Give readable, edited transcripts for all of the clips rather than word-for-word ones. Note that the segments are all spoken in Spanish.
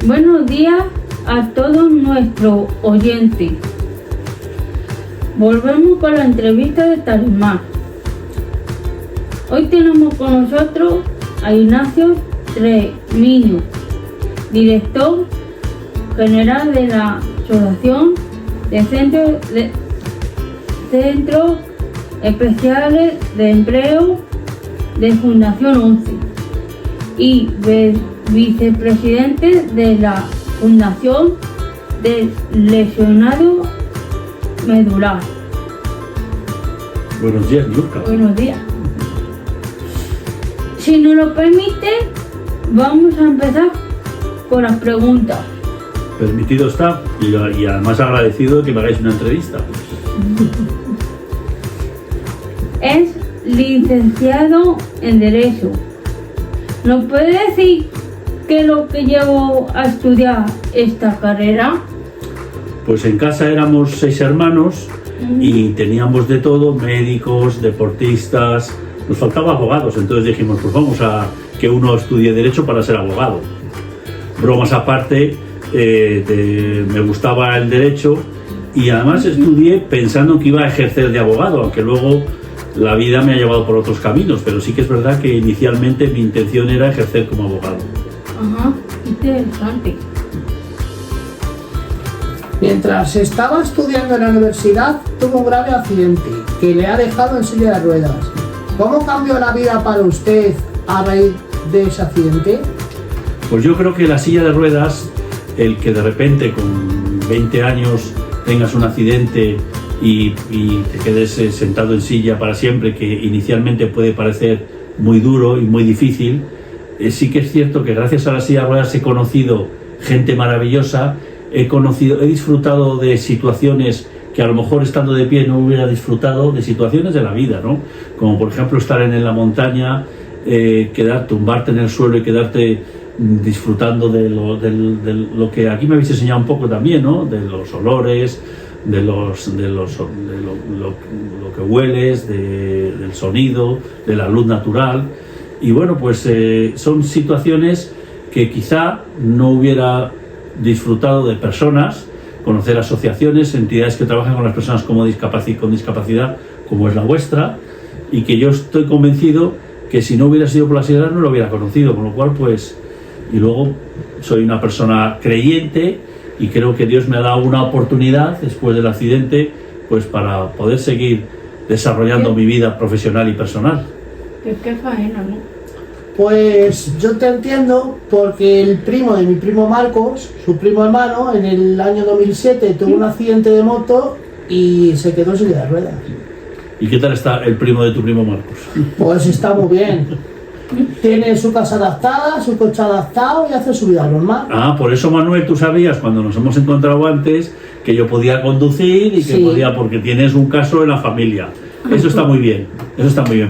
Buenos días a todos nuestros oyentes. Volvemos con la entrevista de Talismán. Hoy tenemos con nosotros a Ignacio Treviño, director general de la Asociación de Centros Especiales de Empleo de Fundación 11 y vicepresidente de la Fundación del Lesionado Medular. Buenos días, Nurka. Buenos días. Si nos lo permite, vamos a empezar con las preguntas. Permitido está y además agradecido que me hagáis una entrevista. Es licenciado en Derecho. ¿Nos puede decir qué es lo que llevó a estudiar esta carrera? Pues en casa éramos 6 hermanos y teníamos de todo, médicos, deportistas, nos faltaba abogados, entonces dijimos, pues vamos a que uno estudie Derecho para ser abogado. Bromas aparte, me gustaba el Derecho y además estudié pensando que iba a ejercer de abogado, aunque luego la vida me ha llevado por otros caminos, pero sí que es verdad que inicialmente mi intención era ejercer como abogado. Ajá, interesante. Mientras estaba estudiando en la universidad, tuvo un grave accidente que le ha dejado en silla de ruedas. ¿Cómo cambió la vida para usted a raíz de ese accidente? Pues yo creo que la silla de ruedas, el que de repente con 20 años tengas un accidente y te quedes sentado en silla para siempre, que inicialmente puede parecer muy duro y muy difícil, sí que es cierto que gracias a la silla de ruedas he conocido gente maravillosa, he disfrutado de situaciones que a lo mejor estando de pie no hubiera disfrutado, de situaciones de la vida, ¿no? Como por ejemplo estar en la montaña, tumbarte en el suelo y quedarte disfrutando de lo que aquí me habéis enseñado un poco también, ¿no? De los olores, de lo que hueles, del sonido, de la luz natural. Y bueno, pues son situaciones que quizá no hubiera disfrutado de personas, conocer asociaciones, entidades que trabajan con las personas con discapacidad, como es la vuestra, y que yo estoy convencido que si no hubiera sido por la silla no lo hubiera conocido, con lo cual pues, y luego soy una persona creyente y creo que Dios me ha dado una oportunidad después del accidente pues para poder seguir desarrollando mi vida profesional y personal. Qué faena, ¿no? Pues yo te entiendo, porque el primo de mi primo Marcos, su primo hermano, en el año 2007 tuvo un accidente de moto y se quedó en silla de ruedas. ¿Y qué tal está el primo de tu primo Marcos? Pues está muy bien. Tiene su casa adaptada, su coche adaptado y hace su vida normal. Ah, por eso, Manuel, tú sabías cuando nos hemos encontrado antes que yo podía conducir y que Sí. podía, porque tienes un caso en la familia. Eso está muy bien,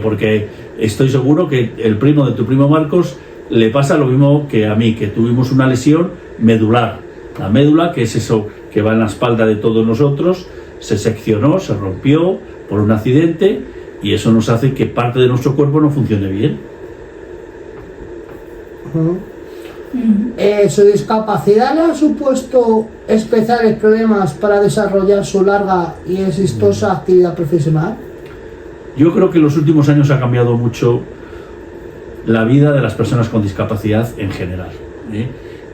porque estoy seguro que el primo de tu primo Marcos le pasa lo mismo que a mí, que tuvimos una lesión medular. La médula, que es eso que va en la espalda de todos nosotros, se seccionó, se rompió por un accidente y eso nos hace que parte de nuestro cuerpo no funcione bien. ¿Su discapacidad le ha supuesto especiales problemas para desarrollar su larga y exitosa actividad profesional? Yo creo que en los últimos años ha cambiado mucho la vida de las personas con discapacidad en general, ¿eh?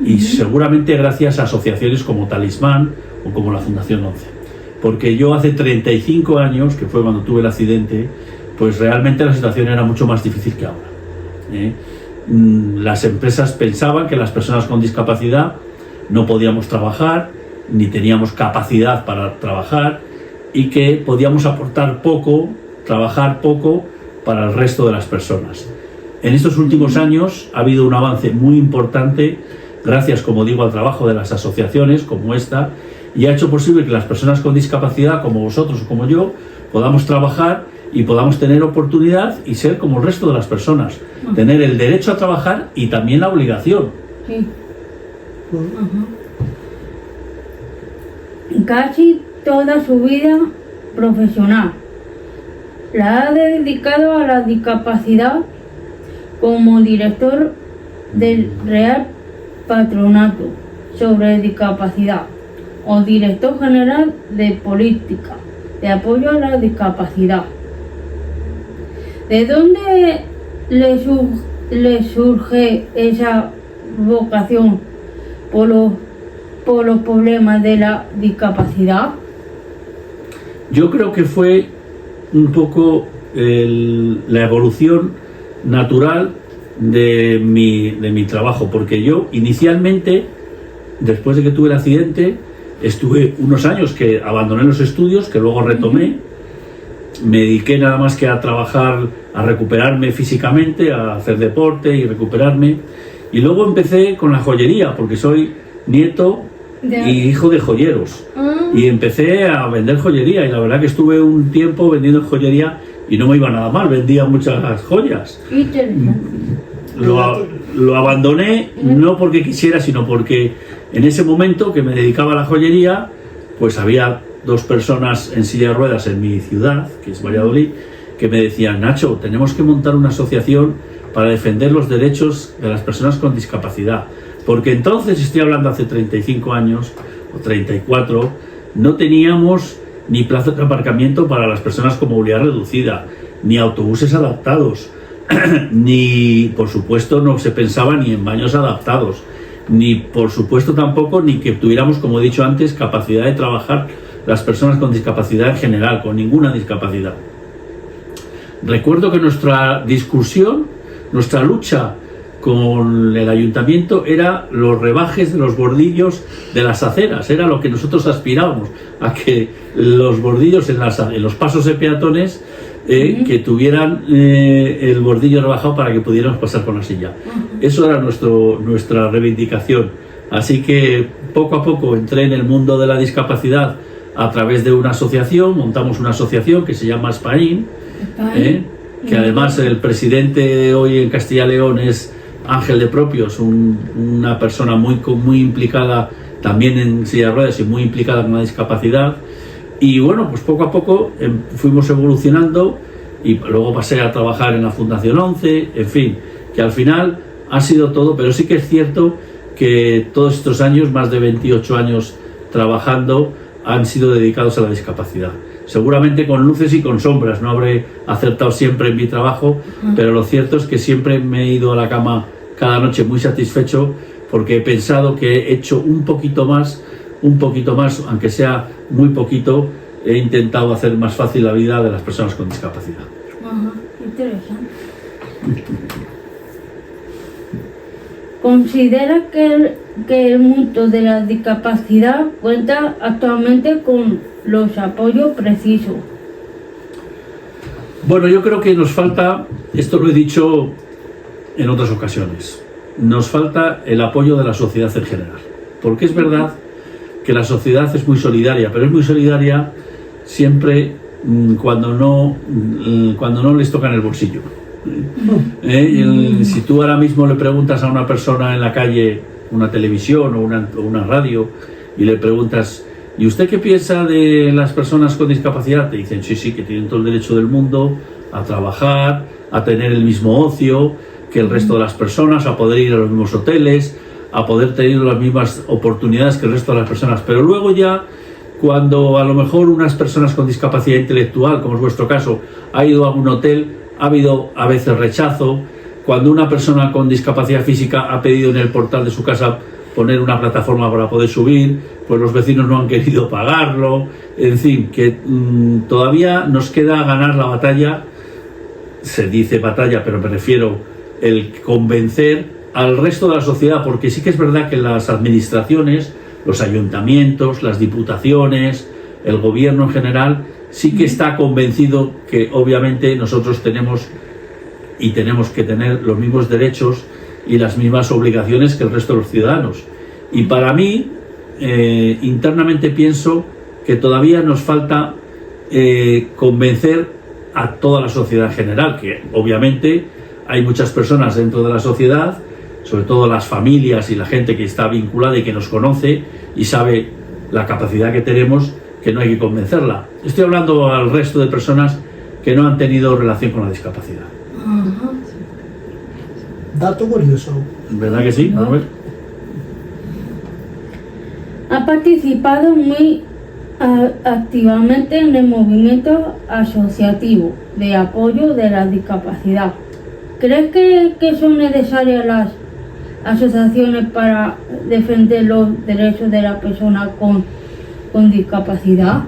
Y seguramente gracias a asociaciones como Talismán o como la Fundación 11. Porque yo hace 35 años, que fue cuando tuve el accidente, pues realmente la situación era mucho más difícil que ahora, ¿eh? Las empresas pensaban que las personas con discapacidad no podíamos trabajar, ni teníamos capacidad para trabajar y que podíamos aportar poco, trabajar poco para el resto de las personas. En estos últimos años ha habido un avance muy importante gracias, como digo, al trabajo de las asociaciones como esta, y ha hecho posible que las personas con discapacidad como vosotros o como yo podamos trabajar y podamos tener oportunidad y ser como el resto de las personas, tener el derecho a trabajar y también la obligación. Sí. Casi toda su vida profesional la ha dedicado a la discapacidad como director del Real Patronato sobre discapacidad o director general de política de apoyo a la discapacidad. ¿De dónde le surge esa vocación por los problemas de la discapacidad? Yo creo que fue un poco la evolución natural de mi trabajo, porque yo inicialmente, después de que tuve el accidente, estuve unos años que abandoné los estudios, que luego retomé, me dediqué nada más que a trabajar, a recuperarme físicamente, a hacer deporte y recuperarme, y luego empecé con la joyería, porque soy nieto y hijo de joyeros, y empecé a vender joyería, y la verdad que estuve un tiempo vendiendo joyería y no me iba nada mal, vendía muchas joyas. Lo abandoné no porque quisiera, sino porque en ese momento que me dedicaba a la joyería, pues había 2 personas en silla de ruedas en mi ciudad, que es Valladolid, que me decían: Nacho, tenemos que montar una asociación para defender los derechos de las personas con discapacidad, porque entonces, estoy hablando hace 35 años o 34, no teníamos ni plazas de aparcamiento para las personas con movilidad reducida, ni autobuses adaptados, ni, por supuesto, no se pensaba ni en baños adaptados, ni, por supuesto, tampoco ni que tuviéramos, como he dicho antes, capacidad de trabajar las personas con discapacidad en general, con ninguna discapacidad. Recuerdo que nuestra discusión, nuestra lucha con el ayuntamiento era los rebajes de los bordillos de las aceras, era lo que nosotros aspirábamos, a que los bordillos en los pasos de peatones que tuvieran el bordillo rebajado para que pudiéramos pasar con la silla. Eso era nuestra reivindicación. Así que poco a poco entré en el mundo de la discapacidad a través de una asociación, montamos una asociación que se llama SPAIN, que además el presidente hoy en Castilla y León es Ángel de Propios, una persona muy implicada también en silla de ruedas y muy implicada con la discapacidad. Y bueno, pues poco a poco fuimos evolucionando y luego pasé a trabajar en la Fundación 11, en fin, que al final ha sido todo, pero sí que es cierto que todos estos años, más de 28 años trabajando, han sido dedicados a la discapacidad. Seguramente con luces y con sombras, no habré acertado siempre en mi trabajo, pero lo cierto es que siempre me he ido a la cama cada noche muy satisfecho porque he pensado que he hecho un poquito más, aunque sea muy poquito, he intentado hacer más fácil la vida de las personas con discapacidad. Ajá, interesante. ¿Considera que el mundo de la discapacidad cuenta actualmente con los apoyos precisos? Bueno, yo creo que nos falta, esto lo he dicho en otras ocasiones, nos falta el apoyo de la sociedad en general, porque es verdad que la sociedad es muy solidaria, pero es muy solidaria siempre cuando no les toca en el bolsillo. Si tú ahora mismo le preguntas a una persona en la calle, una televisión o una radio, y le preguntas: ¿y usted qué piensa de las personas con discapacidad? Te dicen: sí, que tienen todo el derecho del mundo a trabajar, a tener el mismo ocio que el resto de las personas, a poder ir a los mismos hoteles, a poder tener las mismas oportunidades que el resto de las personas. Pero luego ya, cuando a lo mejor unas personas con discapacidad intelectual, como es vuestro caso, ha ido a un hotel, ha habido a veces rechazo. Cuando una persona con discapacidad física ha pedido en el portal de su casa poner una plataforma para poder subir, pues los vecinos no han querido pagarlo. En fin, que todavía nos queda ganar la batalla. Se dice batalla, pero me refiero el convencer al resto de la sociedad, porque sí que es verdad que las administraciones, los ayuntamientos, las diputaciones, el gobierno en general, sí que está convencido que obviamente nosotros tenemos que tener los mismos derechos y las mismas obligaciones que el resto de los ciudadanos. Y para mí, internamente pienso que todavía nos falta convencer a toda la sociedad en general, que obviamente hay muchas personas dentro de la sociedad, sobre todo las familias y la gente que está vinculada y que nos conoce y sabe la capacidad que tenemos, que no hay que convencerla. Estoy hablando al resto de personas que no han tenido relación con la discapacidad. Dato curioso. ¿Verdad que sí? A ver. Ha participado muy activamente en el movimiento asociativo de apoyo de la discapacidad. ¿Crees que son necesarias las asociaciones para defender los derechos de la persona con discapacidad?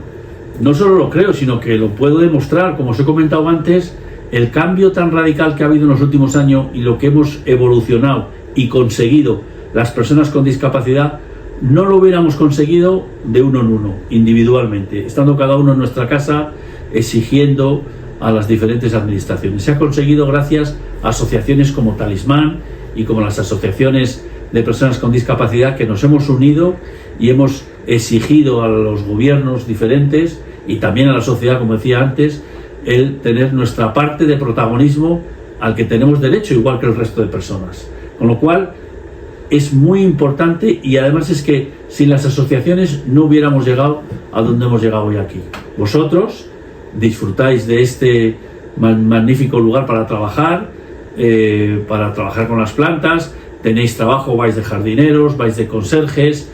No solo lo creo, sino que lo puedo demostrar. Como os he comentado antes, el cambio tan radical que ha habido en los últimos años y lo que hemos evolucionado y conseguido las personas con discapacidad, no lo hubiéramos conseguido de uno en uno, individualmente, estando cada uno en nuestra casa, exigiendo a las diferentes administraciones. Se ha conseguido gracias a asociaciones como Talismán y como las asociaciones de personas con discapacidad, que nos hemos unido y hemos exigido a los gobiernos diferentes y también a la sociedad, como decía antes, el tener nuestra parte de protagonismo al que tenemos derecho, igual que el resto de personas. Con lo cual es muy importante, y además es que sin las asociaciones no hubiéramos llegado a donde hemos llegado hoy aquí. Vosotros disfrutáis de este magnífico lugar para trabajar con las plantas, tenéis trabajo, vais de jardineros, vais de conserjes,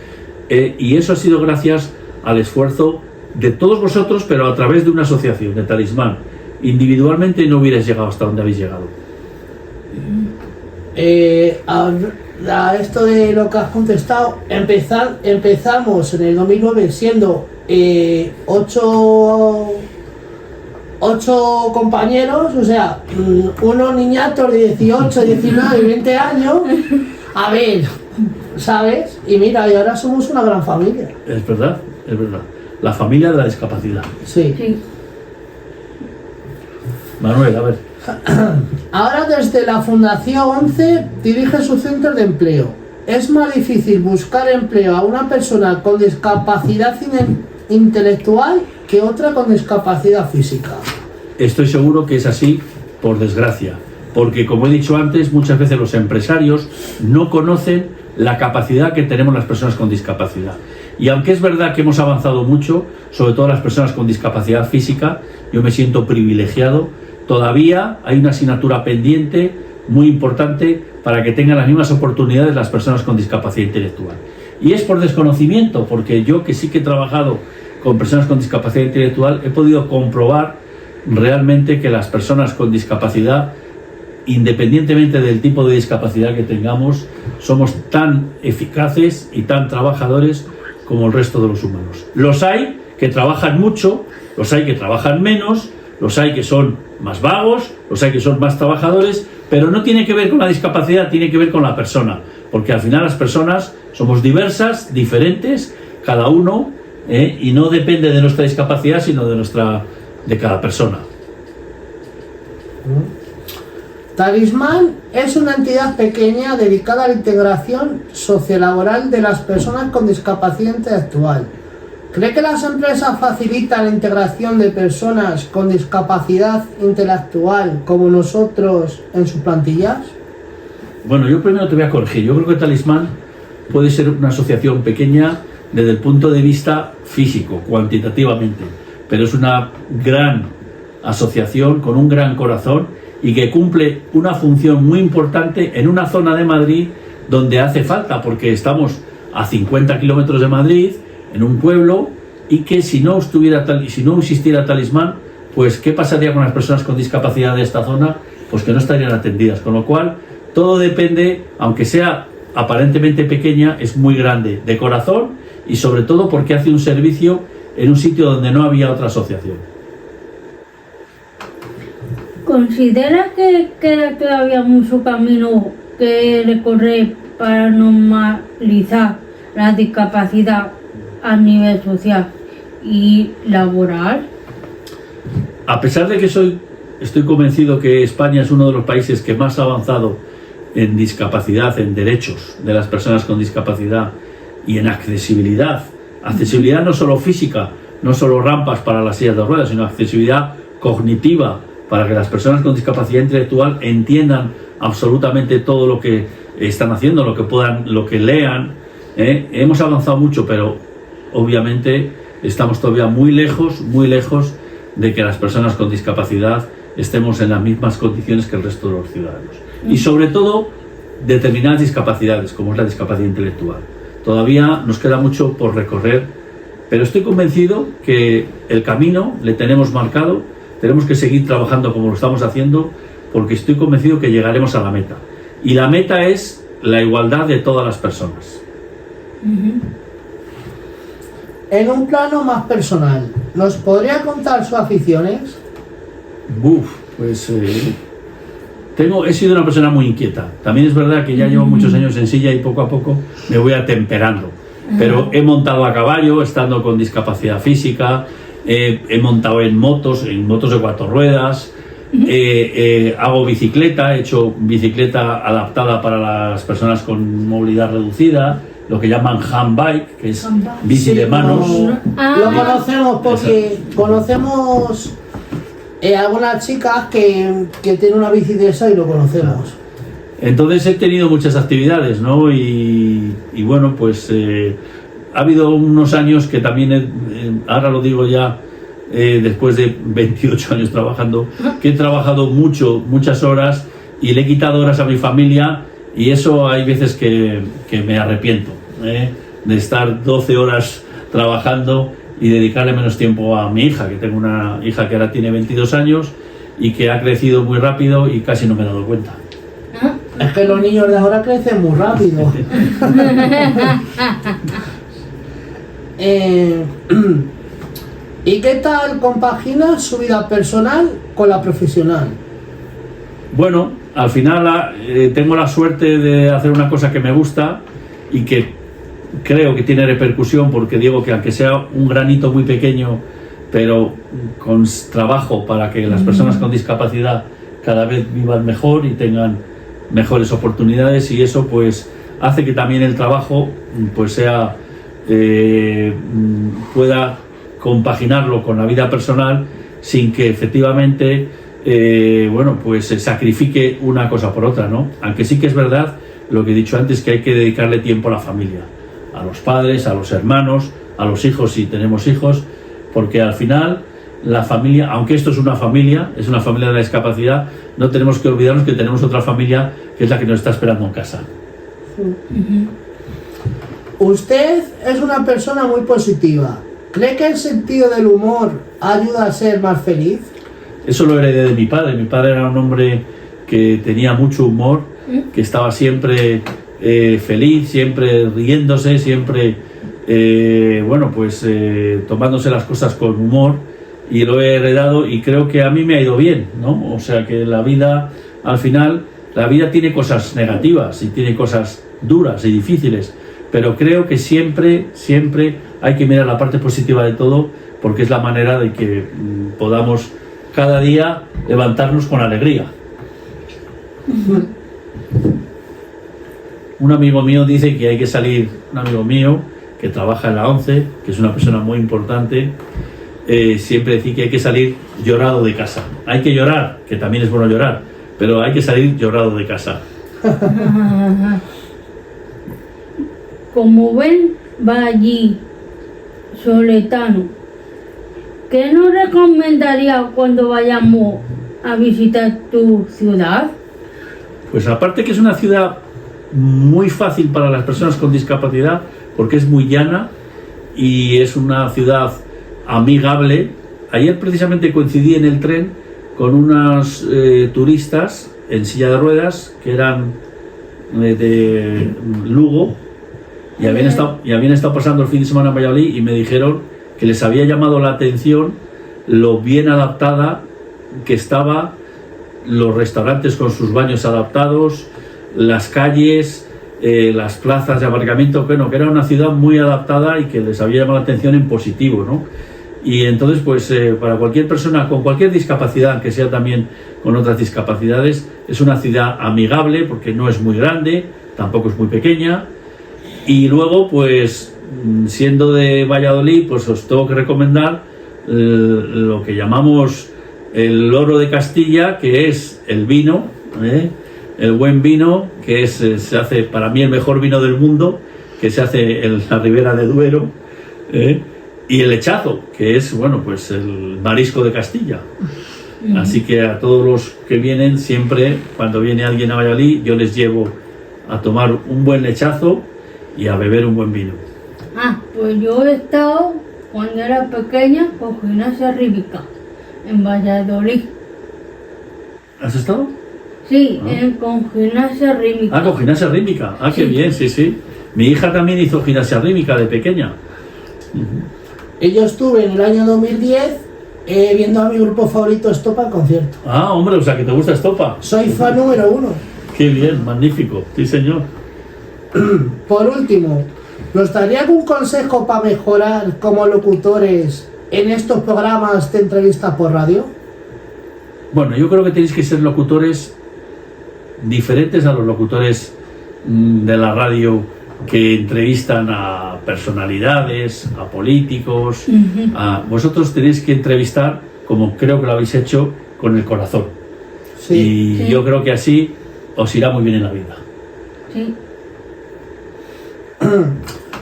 y eso ha sido gracias al esfuerzo de todos vosotros, pero a través de una asociación, de Talismán. Individualmente no hubierais llegado hasta donde habéis llegado. A esto de lo que has contestado, empezamos en el 2009 siendo 8 compañeros, o sea, unos niñatos de 18, 19 y 20 años, a ver, ¿sabes? Y mira, y ahora somos una gran familia. Es verdad, es verdad. La familia de la discapacidad. Sí. Manuel, a ver. Ahora desde la Fundación 11 dirige su centro de empleo. ¿Es más difícil buscar empleo a una persona con discapacidad intelectual que otra con discapacidad física? Estoy seguro que es así, por desgracia, porque como he dicho antes, muchas veces los empresarios no conocen la capacidad que tenemos las personas con discapacidad. Y aunque es verdad que hemos avanzado mucho, sobre todo las personas con discapacidad física, yo me siento privilegiado, todavía hay una asignatura pendiente muy importante para que tengan las mismas oportunidades las personas con discapacidad intelectual. Y es por desconocimiento, porque yo, que sí que he trabajado con personas con discapacidad intelectual, he podido comprobar realmente que las personas con discapacidad, independientemente del tipo de discapacidad que tengamos, somos tan eficaces y tan trabajadores como el resto de los humanos. Los hay que trabajan mucho, los hay que trabajan menos, los hay que son más vagos, los hay que son más trabajadores, pero no tiene que ver con la discapacidad, tiene que ver con la persona, porque al final las personas somos diversas, diferentes, cada uno, y no depende de nuestra discapacidad, sino de cada persona. Talismán es una entidad pequeña dedicada a la integración sociolaboral de las personas con discapacidad intelectual. ¿Cree que las empresas facilitan la integración de personas con discapacidad intelectual como nosotros en sus plantillas? Bueno, yo primero te voy a corregir. Yo creo que Talismán puede ser una asociación pequeña desde el punto de vista físico, cuantitativamente, pero es una gran asociación con un gran corazón y que cumple una función muy importante en una zona de Madrid donde hace falta, porque estamos a 50 kilómetros de Madrid, en un pueblo, y que si no existiera Talismán, pues ¿qué pasaría con las personas con discapacidad de esta zona? Pues que no estarían atendidas, con lo cual todo depende, aunque sea aparentemente pequeña, es muy grande de corazón, y sobre todo porque hace un servicio en un sitio donde no había otra asociación. ¿Considera que queda todavía mucho camino que recorrer para normalizar la discapacidad a nivel social y laboral? A pesar de que estoy convencido que España es uno de los países que más ha avanzado en discapacidad, en derechos de las personas con discapacidad y en accesibilidad. Accesibilidad no solo física, no solo rampas para las sillas de ruedas, sino accesibilidad cognitiva, para que las personas con discapacidad intelectual entiendan absolutamente todo lo que están haciendo, lo que puedan, lo que lean. Hemos avanzado mucho, pero obviamente estamos todavía muy lejos de que las personas con discapacidad estemos en las mismas condiciones que el resto de los ciudadanos. Y sobre todo, determinadas discapacidades, como es la discapacidad intelectual. todavía nos queda mucho por recorrer, pero estoy convencido que el camino le tenemos marcado, tenemos que seguir trabajando como lo estamos haciendo, porque estoy convencido que llegaremos a la meta. Y la meta es la igualdad de todas las personas. En un plano más personal, ¿nos podría contar sus aficiones? Pues he sido una persona muy inquieta. También es verdad que ya llevo muchos años en silla y poco a poco me voy atemperando. Pero he montado a caballo, estando con discapacidad física, he montado en motos de 4 ruedas, hago bicicleta, he hecho bicicleta adaptada para las personas con movilidad reducida, lo que llaman handbike, que es bici de manos. Lo conocemos porque conocemos algunas chicas que tienen una bici de esa y lo conocemos. Entonces he tenido muchas actividades, ¿no? Y bueno, pues ha habido unos años que también, ahora lo digo ya, después de 28 años trabajando, que he trabajado muchas horas y le he quitado horas a mi familia, y eso hay veces que me arrepiento, de estar 12 horas trabajando y dedicarle menos tiempo a mi hija, que tengo una hija que ahora tiene 22 años y que ha crecido muy rápido y casi no me he dado cuenta. Es que los niños de ahora crecen muy rápido. ¿Y qué tal compagina su vida personal con la profesional? Bueno, al final tengo la suerte de hacer una cosa que me gusta y que creo que tiene repercusión, porque digo que aunque sea un granito muy pequeño, pero con trabajo para que las personas con discapacidad cada vez vivan mejor y tengan mejores oportunidades, y eso pues hace que también el trabajo pues sea pueda compaginarlo con la vida personal sin que efectivamente bueno, pues se sacrifique una cosa por otra, ¿no? Aunque sí que es verdad lo que he dicho antes, que hay que dedicarle tiempo a la familia, a los padres, a los hermanos, a los hijos si tenemos hijos, porque al final la familia, aunque esto es una familia de la discapacidad, no tenemos que olvidarnos que tenemos otra familia que es la que nos está esperando en casa. Usted es una persona muy positiva. ¿Cree que el sentido del humor ayuda a ser más feliz? Eso lo heredé de mi padre. Mi padre era un hombre que tenía mucho humor, que estaba siempre feliz, siempre riéndose, siempre bueno, pues tomándose las cosas con humor, y lo he heredado y creo que a mí me ha ido bien, ¿no? O sea que la vida, al final, la vida tiene cosas negativas y tiene cosas duras y difíciles, pero creo que siempre hay que mirar la parte positiva de todo, porque es la manera de que podamos cada día levantarnos con alegría. Un amigo mío dice que hay que salir, un amigo mío que trabaja en la ONCE, que es una persona muy importante, siempre decía que hay que salir llorado de casa. Hay que llorar, que también es bueno llorar, pero hay que salir llorado de casa. Como ven, va allí, soletano. ¿Qué nos recomendaría cuando vayamos a visitar tu ciudad? Pues aparte que es una ciudad muy fácil para las personas con discapacidad, porque es muy llana y es una ciudad amigable. Ayer precisamente coincidí en el tren con unos turistas en silla de ruedas que eran de Lugo y habían estado pasando el fin de semana en Valladolid, y me dijeron que les había llamado la atención lo bien adaptada que estaba, los restaurantes con sus baños adaptados, las calles, las plazas de aparcamiento, bueno, que era una ciudad muy adaptada y que les había llamado la atención en positivo, ¿no? Y entonces, pues para cualquier persona con cualquier discapacidad, que sea también con otras discapacidades, es una ciudad amigable porque no es muy grande, tampoco es muy pequeña. Y luego, pues siendo de Valladolid, pues os tengo que recomendar lo que llamamos el oro de Castilla, que es el vino, el buen vino, que se hace para mí el mejor vino del mundo, que se hace en la Ribera de Duero, y el lechazo, que es, bueno, pues el marisco de Castilla. Así que a todos los que vienen, siempre cuando viene alguien a Valladolid, yo les llevo a tomar un buen lechazo y a beber un buen vino. Pues yo he estado, cuando era pequeña, con Gimnasia Rítmica, en Valladolid. ¿Has estado? Sí, con Gimnasia Rítmica. Con gimnasia rítmica. Qué bien, sí, sí. Mi hija también hizo gimnasia rítmica de pequeña. Y yo estuve en el año 2010 viendo a mi grupo favorito Estopa en concierto. Hombre, o sea que te gusta Estopa. Soy fan número 1. Qué bien, magnífico. Sí, señor. Por último, ¿nos daría algún consejo para mejorar como locutores en estos programas de entrevistas por radio? Bueno, yo creo que tenéis que ser locutores diferentes a los locutores de la radio que entrevistan a personalidades, a políticos. Vosotros tenéis que entrevistar, como creo que lo habéis hecho, con el corazón. Sí. Yo creo que así os irá muy bien en la vida. Sí.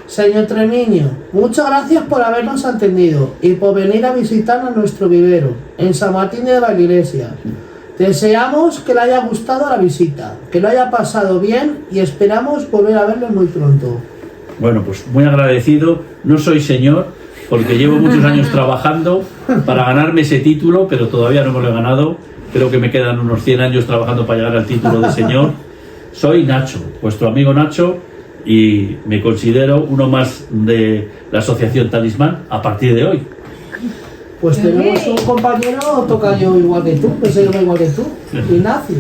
Señor Tremiño, muchas gracias por habernos atendido y por venir a visitarnos nuestro vivero en San Martín de la Iglesia. Deseamos que le haya gustado la visita, que lo haya pasado bien y esperamos volver a verlo muy pronto. Bueno, pues muy agradecido. No soy señor, porque llevo muchos años trabajando para ganarme ese título, pero todavía no me lo he ganado. Creo que me quedan unos 100 años trabajando para llegar al título de señor. Soy Nacho, vuestro amigo Nacho, y me considero uno más de la asociación Talismán a partir de hoy. Pues tenemos un compañero tocayo igual que tú, que se llama igual que tú, Ignacio.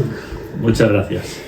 Muchas gracias.